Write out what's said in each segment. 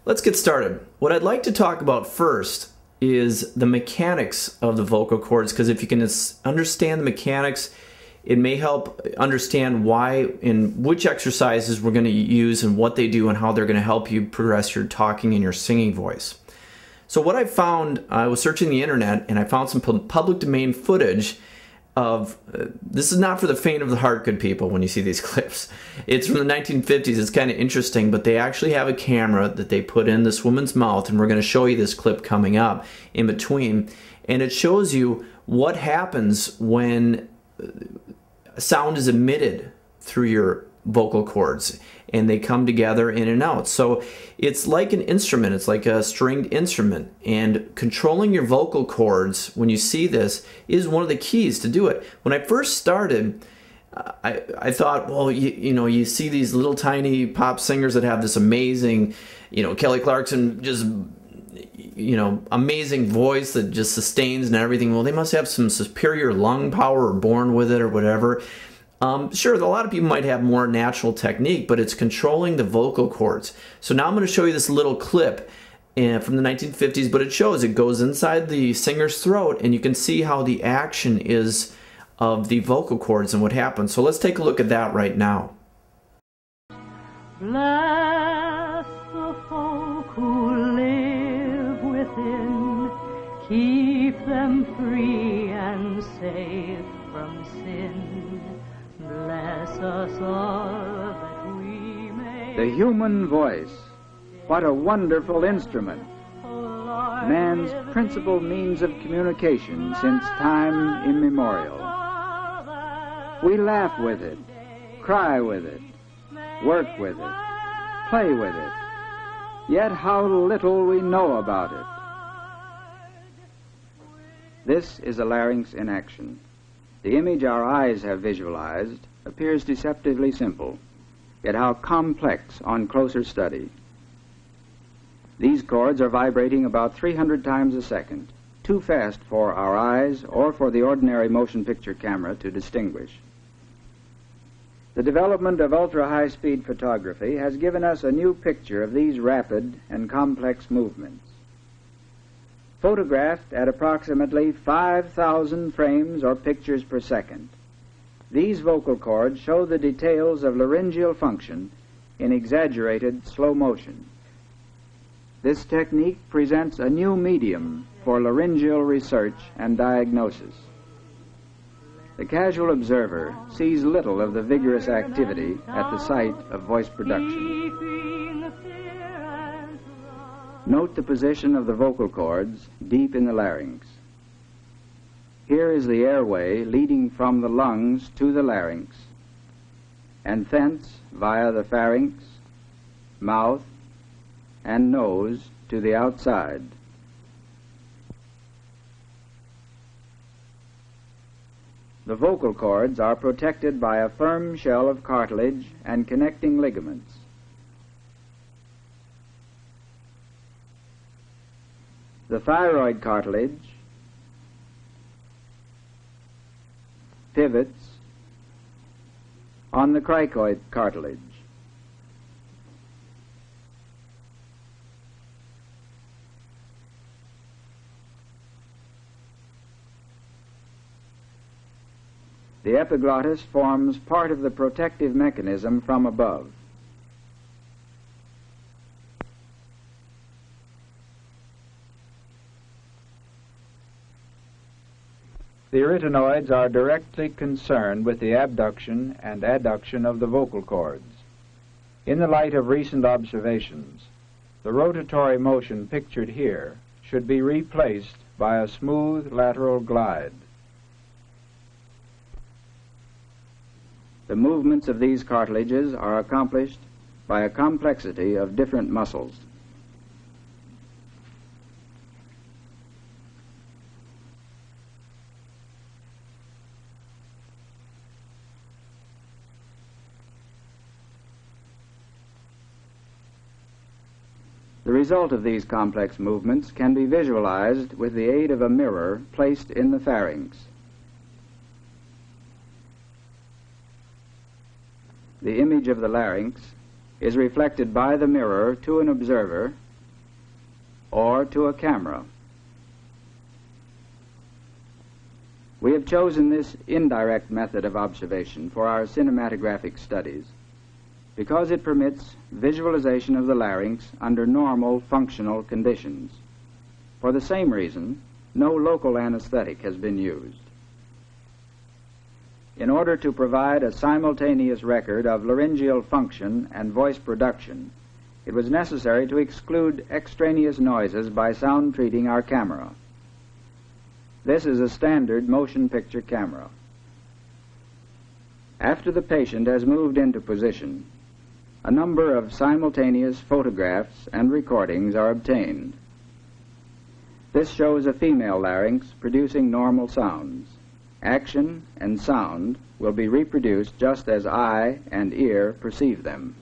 Let's get started. What I'd like to talk about first is the mechanics of the vocal cords, because if you can understand the mechanics, it may help understand why and which exercises we're going to use and what they do and how they're going to help you progress your talking and your singing voice. So what I found, I was searching the internet and I found some public domain footage of, this is not for the faint of the heart, good people, when you see these clips. It's from the 1950s. It's kind of interesting, but they actually have a camera that they put in this woman's mouth, and we're going to show you this clip coming up in between, and it shows you what happens when sound is emitted through your vocal cords and they come together in and out. So it's like an instrument, it's like a stringed instrument, and controlling your vocal cords when you see this is one of the keys to do it. When I first started, I thought, well, you see these little tiny pop singers that have this amazing, Kelly Clarkson, just amazing voice that just sustains and everything. Well, they must have some superior lung power or born with it or whatever. Sure, a lot of people might have more natural technique, but it's controlling the vocal cords. So now I'm going to show you this little clip from the 1950s, but it goes inside the singer's throat, and you can see how the action is of the vocal cords and what happens. So let's take a look at that right now. Bless the folk who live within, keep them free and safe from sin. Bless us all that we may. The human voice, what a wonderful instrument. Man's principal means of communication since time immemorial. We laugh with it, cry with it, work with it, play with it, yet how little we know about it. This is a larynx in action. The image our eyes have visualized appears deceptively simple, yet how complex on closer study. These chords are vibrating about 300 times a second, too fast for our eyes or for the ordinary motion picture camera to distinguish. The development of ultra-high-speed photography has given us a new picture of these rapid and complex movements. Photographed at approximately 5,000 frames or pictures per second, these vocal cords show the details of laryngeal function in exaggerated slow motion. This technique presents a new medium for laryngeal research and diagnosis. The casual observer sees little of the vigorous activity at the site of voice production. Note the position of the vocal cords deep in the larynx. Here is the airway leading from the lungs to the larynx, and thence via the pharynx, mouth, and nose to the outside. The vocal cords are protected by a firm shell of cartilage and connecting ligaments. The thyroid cartilage pivots on the cricoid cartilage. The epiglottis forms part of the protective mechanism from above. The arytenoids are directly concerned with the abduction and adduction of the vocal cords. In the light of recent observations, the rotatory motion pictured here should be replaced by a smooth lateral glide. The movements of these cartilages are accomplished by a complexity of different muscles. The result of these complex movements can be visualized with the aid of a mirror placed in the pharynx. The image of the larynx is reflected by the mirror to an observer or to a camera. We have chosen this indirect method of observation for our cinematographic studies because it permits visualization of the larynx under normal functional conditions. For the same reason, no local anesthetic has been used. In order to provide a simultaneous record of laryngeal function and voice production, it was necessary to exclude extraneous noises by sound treating our camera. This is a standard motion picture camera. After the patient has moved into position, a number of simultaneous photographs and recordings are obtained. This shows a female larynx producing normal sounds. Action and sound will be reproduced just as eye and ear perceive them.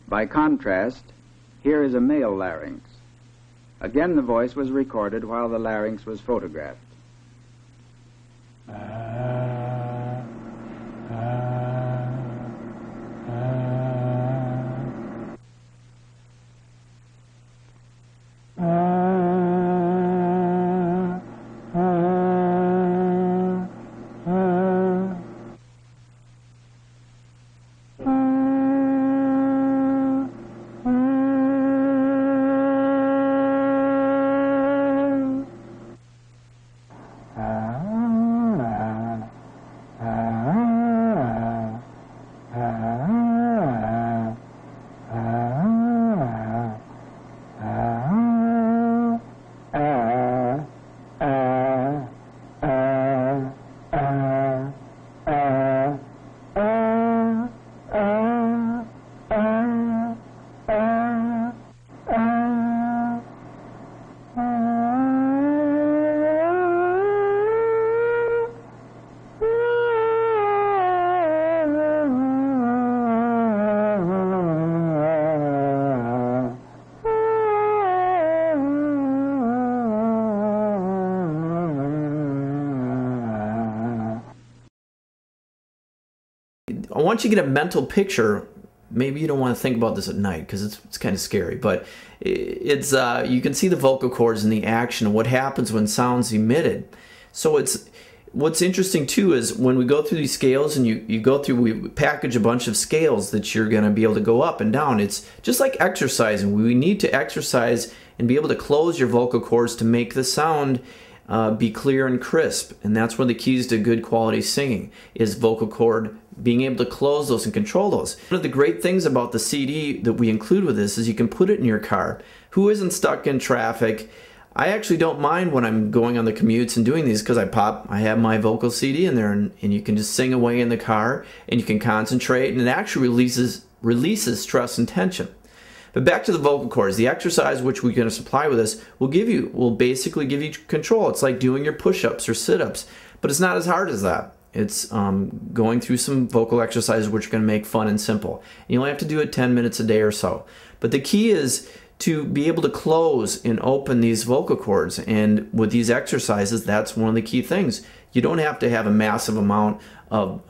By contrast, here is a male larynx. Again, the voice was recorded while the larynx was photographed. I want you to get a mental picture. Maybe you don't want to think about this at night because it's kind of scary, but it's you can see the vocal cords and the action and what happens when sound's emitted. So what's interesting too is when we go through these scales and you go through, we package a bunch of scales that you're going to be able to go up and down. It's just like exercising. We need to exercise and be able to close your vocal cords to make the sound be clear and crisp. And that's one of the keys to good quality singing is vocal cord, being able to close those and control those. One of the great things about the CD that we include with this is you can put it in your car. Who isn't stuck in traffic? I actually don't mind when I'm going on the commutes and doing these because I have my vocal CD in there and you can just sing away in the car and you can concentrate and it actually releases stress and tension. But back to the vocal cords, the exercise which we're going to supply with this will basically give you control. It's like doing your push-ups or sit-ups, but it's not as hard as that. It's going through some vocal exercises which are going to make fun and simple. You only have to do it 10 minutes a day or so. But the key is to be able to close and open these vocal cords. And with these exercises, that's one of the key things. You don't have to have a massive amount of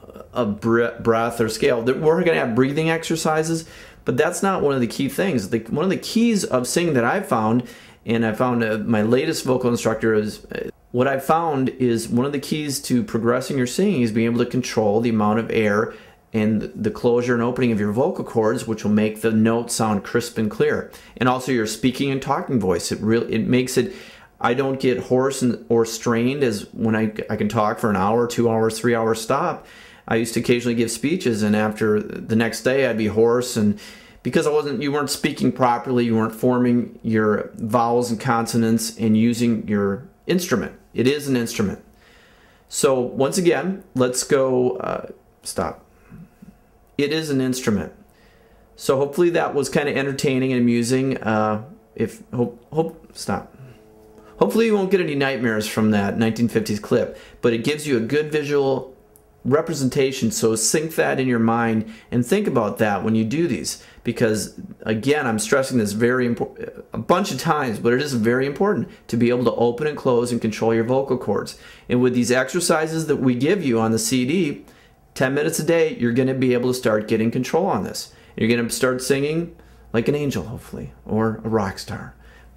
breath or scale. We're going to have breathing exercises, but that's not one of the key things. One of the keys of singing that I've found, and I found my latest vocal instructor is, what I found is one of the keys to progressing your singing is being able to control the amount of air and the closure and opening of your vocal cords, which will make the note sound crisp and clear. And also your speaking and talking voice. It makes it, I don't get hoarse or strained as when I can talk for an hour, 2 hours, 3 hours stop. I used to occasionally give speeches, and after the next day I'd be hoarse, and because you weren't speaking properly, you weren't forming your vowels and consonants and using your instrument. It is an instrument. So once again, let's go, stop. It is an instrument. So hopefully that was kind of entertaining and amusing. Stop. Hopefully you won't get any nightmares from that 1950s clip, but it gives you a good visual representation, so sync that in your mind and think about that when you do these, because again, I'm stressing this very important a bunch of times, but it is very important to be able to open and close and control your vocal cords. And with these exercises that we give you on the CD, 10 minutes a day, you're going to be able to start getting control on this. You're going to start singing like an angel, hopefully, or a rock star.